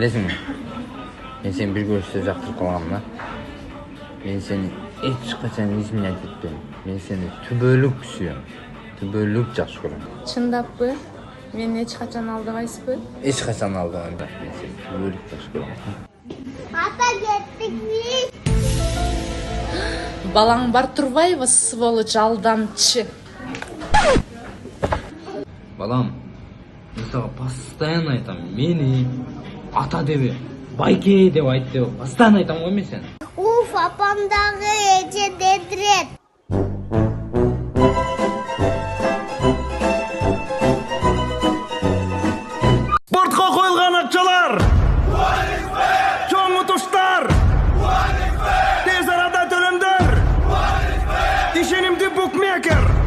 Bilesizmi? Ben seni bir görüşte jaktırıp kalgam da. Ben seni hiç kaçan ismini aytpem. Ben seni tübölük sүйөм. Tübölük жакшы көрөм. Чындаппы? Мени эч качан алдабайсызбы? Эч качан алдаган жок. Мен сени тübölük жакшы көрөм. Ата кеттик биз. Балаң бар Турбаева, сволочь, алдамчы. Балам, мен сага постоянно айтам, мени ата дебе, байке деп айт деп постоянно айтам го мен сени. Уф, апамдагы эже дедрет. Спортқа қойылған ақшалар! Чоң ұтыштар! Тез арада төлемдер! Ишенимді букмекер!